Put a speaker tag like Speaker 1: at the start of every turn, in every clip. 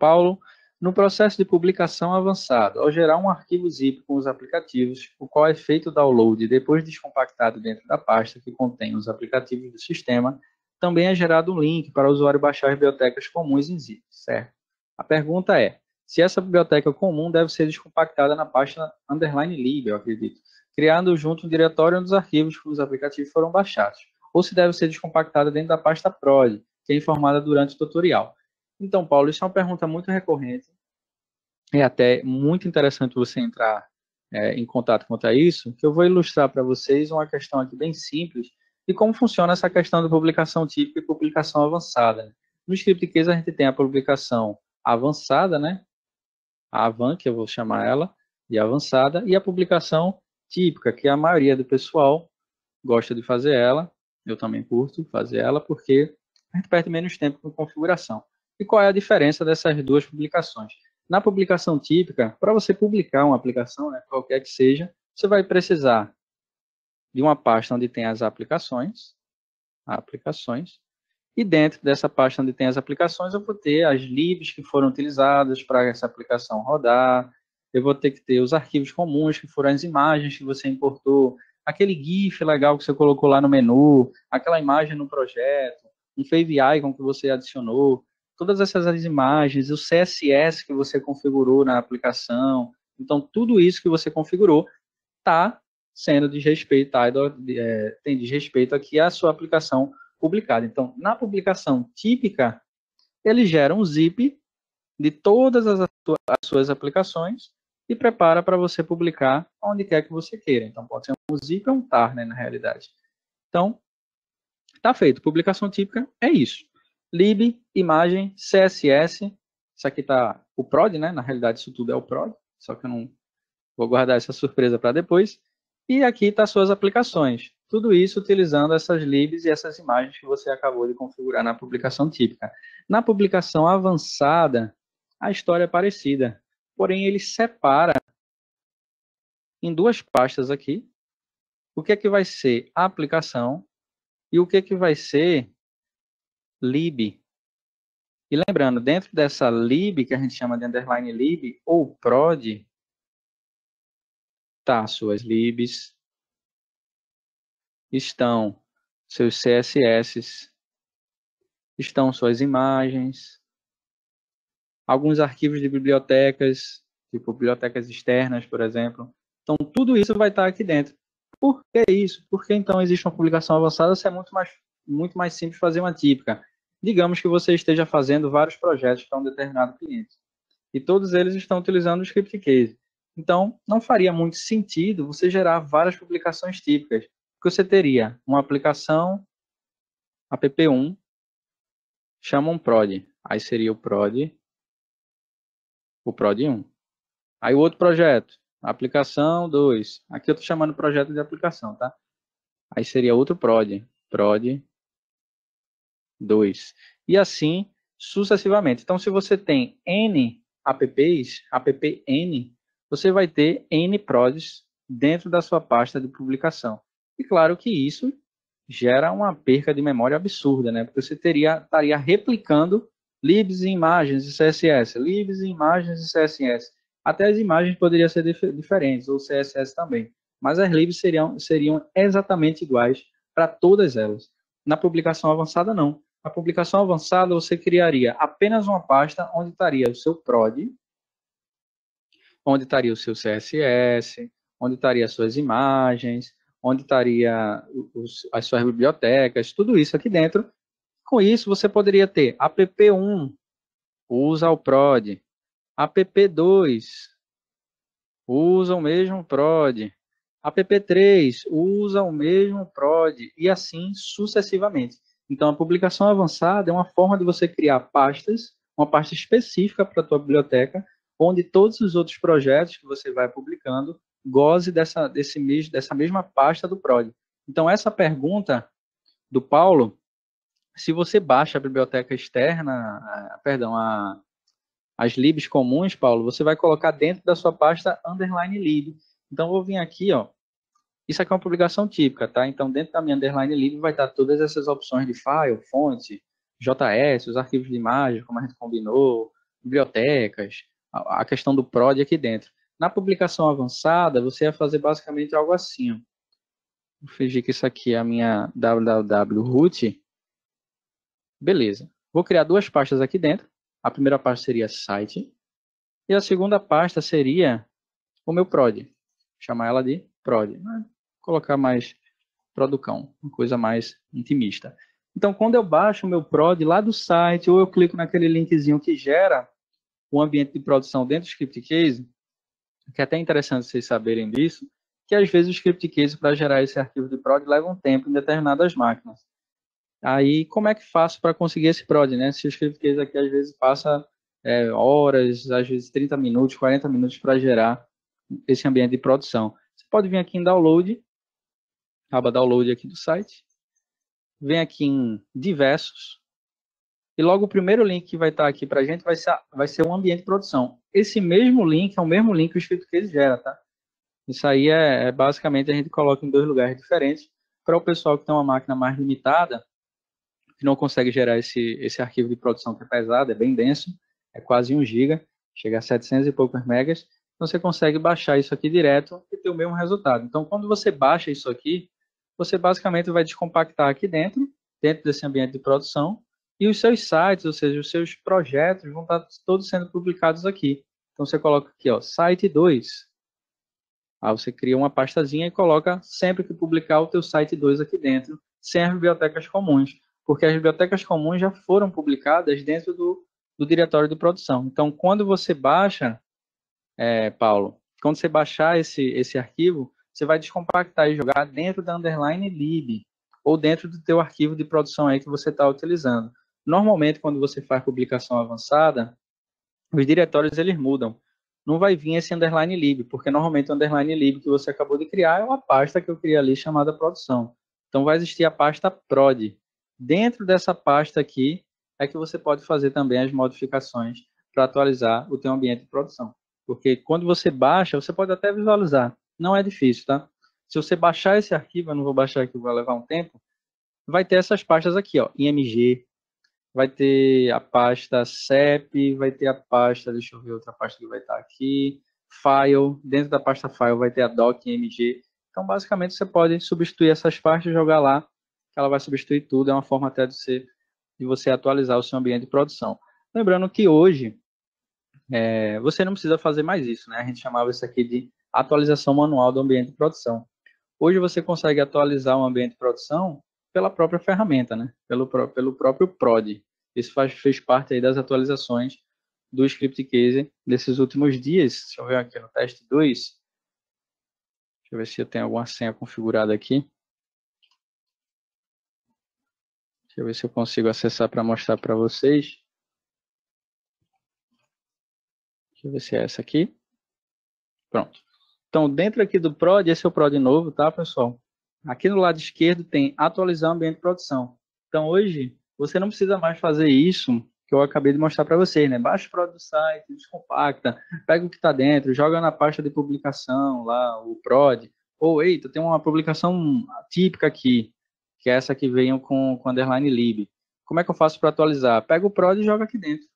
Speaker 1: Paulo. No processo de publicação avançado, ao gerar um arquivo zip com os aplicativos, o qual é feito o download depois descompactado dentro da pasta que contém os aplicativos do sistema, também é gerado um link para o usuário baixar as bibliotecas comuns em zip, certo? A pergunta é, se essa biblioteca comum deve ser descompactada na pasta _lib, eu acredito, criando junto um diretório onde os arquivos que os aplicativos foram baixados, ou se deve ser descompactada dentro da pasta prod, que é informada durante o tutorial. Então, Paulo, isso é uma pergunta muito recorrente. É até muito interessante você entrar em contato quanto a isso, que eu vou ilustrar para vocês uma questão aqui bem simples de como funciona essa questão de publicação típica e publicação avançada. No script case, a gente tem a publicação avançada, né? A Avan, que eu vou chamar ela de avançada, e a publicação típica, que a maioria do pessoal gosta de fazer ela. Eu também curto fazer ela, porque a gente perde menos tempo com configuração. E qual é a diferença dessas duas publicações? Na publicação típica, para você publicar uma aplicação, né, qualquer que seja, você vai precisar de uma pasta onde tem as aplicações, e dentro dessa pasta onde tem as aplicações, eu vou ter as libs que foram utilizadas para essa aplicação rodar, eu vou ter que ter os arquivos comuns, que foram as imagens que você importou, aquele GIF legal que você colocou lá no menu, aquela imagem no projeto, um Favicon icon que você adicionou, todas essas imagens, o CSS que você configurou na aplicação. Então, tudo isso que você configurou está sendo desrespeitado, tem desrespeito aqui à sua aplicação publicada. Então, na publicação típica, ele gera um zip de todas as suas aplicações e prepara para você publicar onde quer que você queira. Então, pode ser um zip ou um tar, né, na realidade. Então, está feito. Publicação típica é isso. Lib, imagem, CSS. Isso aqui está o prod, né? Na realidade, isso tudo é o prod. Só que eu não vou guardar essa surpresa para depois. E aqui está suas aplicações. Tudo isso utilizando essas libs e essas imagens que você acabou de configurar na publicação típica. Na publicação avançada, a história é parecida. Porém, ele separa em duas pastas aqui o que é que vai ser a aplicação e o que é que vai ser lib. E lembrando, dentro dessa lib, que a gente chama de _lib, ou prod, tá suas libs, estão seus CSS, estão suas imagens, alguns arquivos de bibliotecas, tipo bibliotecas externas, por exemplo. Então, tudo isso vai estar aqui dentro. Por que isso? Porque então existe uma publicação avançada, se é muito mais simples fazer uma típica. Digamos que você esteja fazendo vários projetos para um determinado cliente. E todos eles estão utilizando o script case. Então, não faria muito sentido você gerar várias publicações típicas. Porque você teria uma aplicação app1, chama um prod. Aí seria o prod 1. Aí o outro projeto, aplicação 2. Aqui eu estou chamando projeto de aplicação, tá? Aí seria outro prod 2. E assim sucessivamente. Então, se você tem N apps, app_n, você vai ter N prods dentro da sua pasta de publicação. E claro que isso gera uma perca de memória absurda, né? Porque você estaria replicando libs e imagens e CSS, libs e imagens e CSS. Até as imagens poderiam ser diferentes, ou CSS também. Mas as libs seriam exatamente iguais para todas elas. Na publicação avançada, não. Na publicação avançada, você criaria apenas uma pasta onde estaria o seu prod, onde estaria o seu CSS, onde estaria as suas imagens, onde estaria as suas bibliotecas, tudo isso aqui dentro. Com isso, você poderia ter app1, usa o prod, app2, usa o mesmo prod, app3, usa o mesmo prod, e assim sucessivamente. Então, a publicação avançada é uma forma de você criar pastas, uma pasta específica para a tua biblioteca, onde todos os outros projetos que você vai publicando goze dessa mesma pasta do prod. Então, essa pergunta do Paulo, se você baixa a biblioteca externa, as libs comuns, Paulo, você vai colocar dentro da sua pasta _lib. Então, eu vou vir aqui, ó. Isso aqui é uma publicação típica, tá? Então, dentro da minha _lib vai estar todas essas opções de file, fonte, JS, os arquivos de imagem, como a gente combinou, bibliotecas, a questão do PROD aqui dentro. Na publicação avançada, você ia fazer basicamente algo assim. Ó. Vou fingir que isso aqui é a minha www.root. Beleza. Vou criar duas pastas aqui dentro. A primeira pasta seria site. E a segunda pasta seria o meu prod. Vou chamar ela de prod. Vou colocar mais producão, uma coisa mais intimista. Então, quando eu baixo o meu prod lá do site, ou eu clico naquele linkzinho que gera o ambiente de produção dentro do script case, que é até interessante vocês saberem disso, que às vezes o script case para gerar esse arquivo de prod leva um tempo em determinadas máquinas. Aí, como é que faço para conseguir esse prod, né? Se o script case aqui às vezes passa horas, às vezes 30 minutos, 40 minutos para gerar esse ambiente de produção. Você pode vir aqui em download, aba download aqui do site, vem aqui em diversos, e logo o primeiro link que vai estar aqui para a gente vai ser um ambiente de produção. Esse mesmo link é o mesmo link que o script case gera, tá? Isso aí basicamente a gente coloca em dois lugares diferentes para o pessoal que tem uma máquina mais limitada, que não consegue gerar esse arquivo de produção que é pesado, é bem denso, é quase 1 GB, chega a 700 e poucos megas, então você consegue baixar isso aqui direto e ter o mesmo resultado. Então, quando você baixa isso aqui, você basicamente vai descompactar aqui dentro desse ambiente de produção, e os seus sites, ou seja, os seus projetos vão estar todos sendo publicados aqui. Então, você coloca aqui, ó, site 2. Aí você cria uma pastazinha e coloca sempre que publicar o teu site 2 aqui dentro, sem as bibliotecas comuns, porque as bibliotecas comuns já foram publicadas dentro do diretório de produção. Então, quando você baixa, Paulo, quando você baixar esse arquivo, você vai descompactar e jogar dentro da underline lib, ou dentro do teu arquivo de produção aí que você está utilizando. Normalmente, quando você faz publicação avançada, os diretórios eles mudam. Não vai vir esse underline lib, porque normalmente o underline lib que você acabou de criar é uma pasta que eu criei ali chamada produção. Então vai existir a pasta prod. Dentro dessa pasta aqui é que você pode fazer também as modificações para atualizar o teu ambiente de produção. Porque quando você baixa, você pode até visualizar. Não é difícil, tá? Se você baixar esse arquivo, eu não vou baixar aqui, vai levar um tempo, vai ter essas pastas aqui, ó, img, vai ter a pasta CEP, vai ter a pasta, deixa eu ver outra pasta que vai estar aqui, file, dentro da pasta file vai ter a doc.img. Então, basicamente, você pode substituir essas pastas e jogar lá, que ela vai substituir tudo, é uma forma até de você atualizar o seu ambiente de produção. Lembrando que hoje, você não precisa fazer mais isso, né? A gente chamava isso aqui de atualização manual do ambiente de produção. Hoje você consegue atualizar um ambiente de produção pela própria ferramenta, né? Pelo próprio prod. Isso fez parte aí das atualizações do script case desses últimos dias. Deixa eu ver aqui no teste 2. Deixa eu ver se eu tenho alguma senha configurada aqui. Deixa eu ver se eu consigo acessar para mostrar para vocês. Deixa eu ver se é essa aqui. Pronto. Então, dentro aqui do prod, esse é o prod novo, tá, pessoal? Aqui no lado esquerdo tem atualizar o ambiente de produção. Então, hoje, você não precisa mais fazer isso que eu acabei de mostrar para vocês, né? Baixa o prod do site, descompacta, pega o que está dentro, joga na pasta de publicação lá, o prod. Ou, eita, tem uma publicação típica aqui, que é essa que veio com underline lib. Como é que eu faço para atualizar? Pega o prod e joga aqui dentro.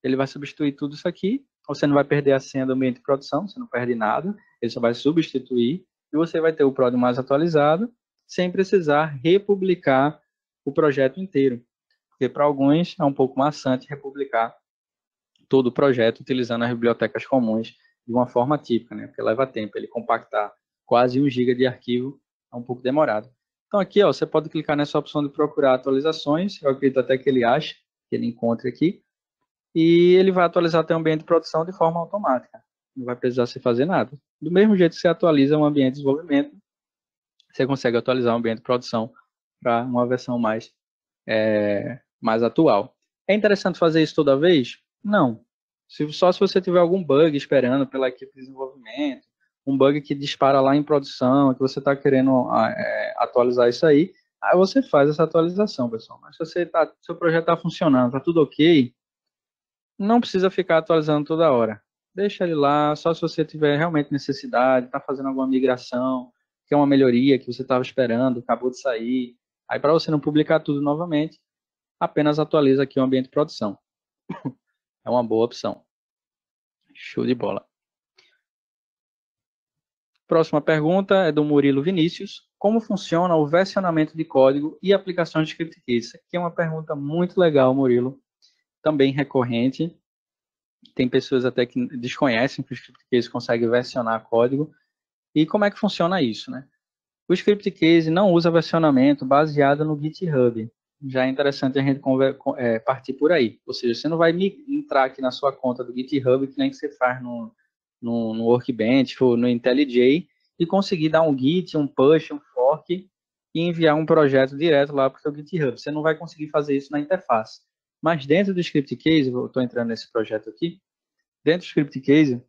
Speaker 1: Ele vai substituir tudo isso aqui. Você não vai perder a senha do ambiente de produção, você não perde nada. Ele só vai substituir e você vai ter o prod mais atualizado, sem precisar republicar o projeto inteiro. Porque para alguns é um pouco maçante republicar todo o projeto utilizando as bibliotecas comuns de uma forma típica, né? Porque leva tempo. Ele compactar quase 1 GB de arquivo é um pouco demorado. Então aqui, ó, você pode clicar nessa opção de procurar atualizações. Eu acredito até que ele ache, que ele encontre aqui. E ele vai atualizar teu ambiente de produção de forma automática. Não vai precisar você fazer nada. Do mesmo jeito que você atualiza um ambiente de desenvolvimento, você consegue atualizar o ambiente de produção para uma versão mais atual. É interessante fazer isso toda vez? Não. Só se você tiver algum bug esperando pela equipe de desenvolvimento, um bug que dispara lá em produção, que você está querendo atualizar isso aí você faz essa atualização, pessoal. Mas se seu projeto está funcionando, está tudo ok, não precisa ficar atualizando toda hora. Deixa ele lá, só se você tiver realmente necessidade, está fazendo alguma migração, que é uma melhoria que você estava esperando, acabou de sair. Aí, para você não publicar tudo novamente, apenas atualiza aqui o ambiente de produção. É uma boa opção. Show de bola. Próxima pergunta é do Murilo Vinícius. Como funciona o versionamento de código e aplicações de script case? Isso aqui é uma pergunta muito legal, Murilo. Também recorrente. Tem pessoas até que desconhecem que o script case consegue versionar código. E como é que funciona isso, né? O script case não usa versionamento baseado no GitHub. Já é interessante a gente partir por aí. Ou seja, você não vai entrar aqui na sua conta do GitHub, que nem que você faz no Workbench ou no IntelliJ, e conseguir dar um git, um push, um fork e enviar um projeto direto lá para o seu GitHub. Você não vai conseguir fazer isso na interface. Mas dentro do script case, eu estou entrando nesse projeto aqui, dentro do script case,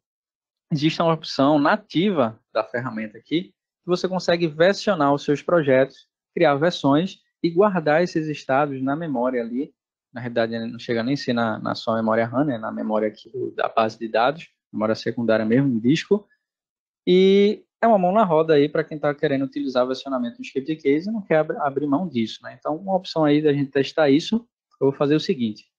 Speaker 1: existe uma opção nativa da ferramenta aqui, que você consegue versionar os seus projetos, criar versões e guardar esses estados na memória ali. Na realidade, não chega nem a ser na sua memória RAM, né? Na memória aqui da base de dados, memória secundária mesmo, em disco. E é uma mão na roda aí para quem está querendo utilizar o versionamento do script case e não quer abrir mão disso, né? Então, uma opção aí da gente testar isso, eu vou fazer o seguinte.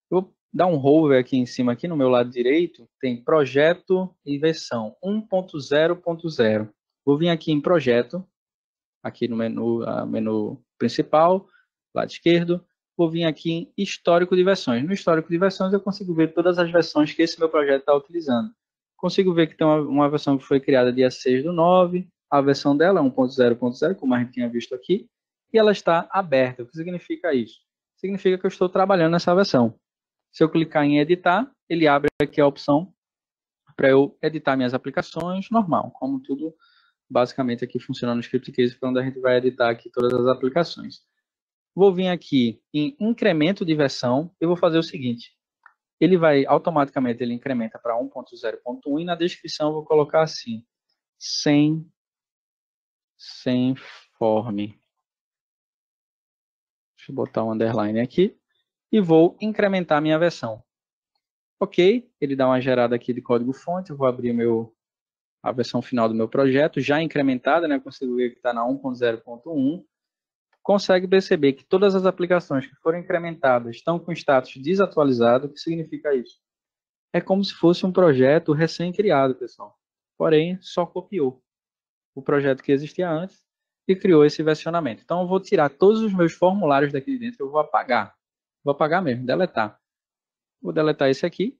Speaker 1: Eu vou dar um hover aqui em cima, aqui no meu lado direito, tem projeto e versão 1.0.0. Vou vir aqui em projeto, aqui no menu principal, lado esquerdo. Vou vir aqui em histórico de versões. No histórico de versões eu consigo ver todas as versões que esse meu projeto está utilizando. Consigo ver que tem uma versão que foi criada dia 6/9, a versão dela é 1.0.0, como a gente tinha visto aqui, e ela está aberta. O que significa isso? Significa que eu estou trabalhando nessa versão. Se eu clicar em editar, ele abre aqui a opção para eu editar minhas aplicações normal, como tudo basicamente aqui funciona no script case, quando a gente vai editar aqui todas as aplicações. Vou vir aqui em incremento de versão, eu vou fazer o seguinte, ele vai automaticamente, ele incrementa para 1.0.1 e na descrição eu vou colocar assim, sem form. Deixa eu botar um underline aqui e vou incrementar minha versão. Ok, ele dá uma gerada aqui de código fonte, eu vou abrir a versão final do meu projeto, já incrementada, né? Eu consigo ver que está na 1.0.1. Consegue perceber que todas as aplicações que foram incrementadas estão com status desatualizado. O que significa isso? É como se fosse um projeto recém-criado, pessoal. Porém, só copiou o projeto que existia antes e criou esse versionamento. Então, eu vou tirar todos os meus formulários daqui de dentro, eu vou apagar. Vou apagar mesmo, deletar. Vou deletar esse aqui,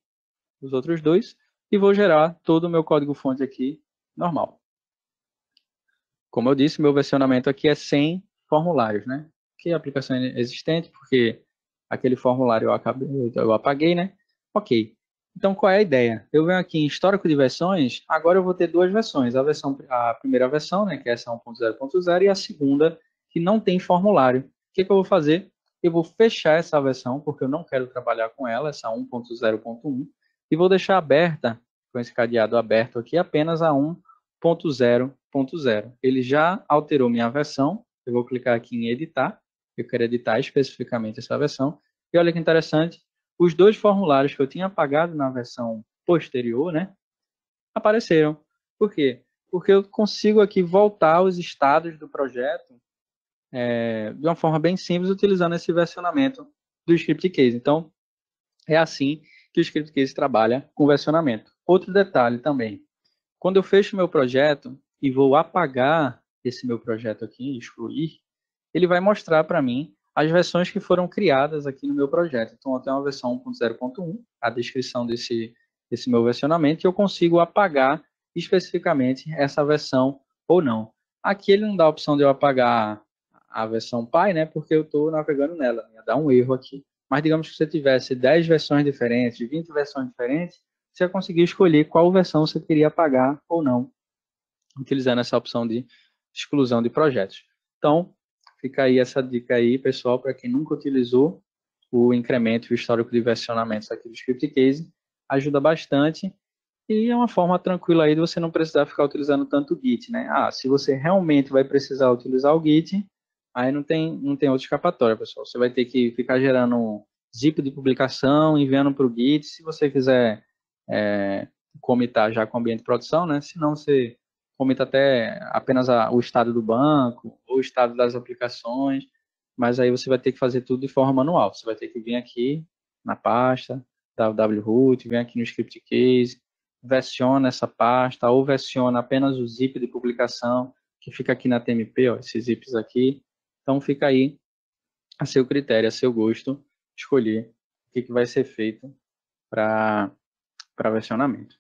Speaker 1: os outros dois, e vou gerar todo o meu código-fonte aqui normal. Como eu disse, meu versionamento aqui é sem formulários, né? Que aplicação existente, porque aquele formulário eu apaguei, né? Ok. Então, qual é a ideia? Eu venho aqui em histórico de versões, agora eu vou ter duas versões. A primeira versão, né, que é essa 1.0.0, e a segunda, que não tem formulário. O que eu vou fazer? Eu vou fechar essa versão, porque eu não quero trabalhar com ela, essa 1.0.1, e vou deixar aberta, com esse cadeado aberto aqui, apenas a 1.0.0. Ele já alterou minha versão, eu vou clicar aqui em editar, eu quero editar especificamente essa versão, e olha que interessante, os dois formulários que eu tinha apagado na versão posterior, né, apareceram. Por quê? Porque eu consigo aqui voltar aos estados do projeto de uma forma bem simples, utilizando esse versionamento do script case. Então, é assim que o script case trabalha com versionamento. Outro detalhe também, quando eu fecho meu projeto e vou apagar esse meu projeto aqui, excluir, ele vai mostrar para mim as versões que foram criadas aqui no meu projeto. Então, eu tenho uma versão 1.0.1, a descrição desse meu versionamento, e eu consigo apagar especificamente essa versão ou não. Aqui ele não dá a opção de eu apagar a versão pai, né, porque eu estou navegando nela, ia dar um erro aqui. Mas digamos que você tivesse 10 versões diferentes, 20 versões diferentes, você ia conseguir escolher qual versão você queria apagar ou não, utilizando essa opção de exclusão de projetos. Então, fica aí essa dica aí, pessoal, para quem nunca utilizou o incremento e o histórico de versionamentos aqui do Script Case, ajuda bastante e é uma forma tranquila aí de você não precisar ficar utilizando tanto o Git, né? Ah, se você realmente vai precisar utilizar o Git, aí não tem outra escapatória, pessoal. Você vai ter que ficar gerando um zip de publicação, enviando para o Git, se você quiser comitar já com o ambiente de produção, né? Se não, você comita até apenas o estado do banco, ou o estado das aplicações, mas aí você vai ter que fazer tudo de forma manual. Você vai ter que vir aqui na pasta, www.root, vem aqui no script case, versiona essa pasta, ou versiona apenas o zip de publicação, que fica aqui na TMP, ó, esses zips aqui. Então fica aí a seu critério, a seu gosto, escolher o que vai ser feito para versionamento.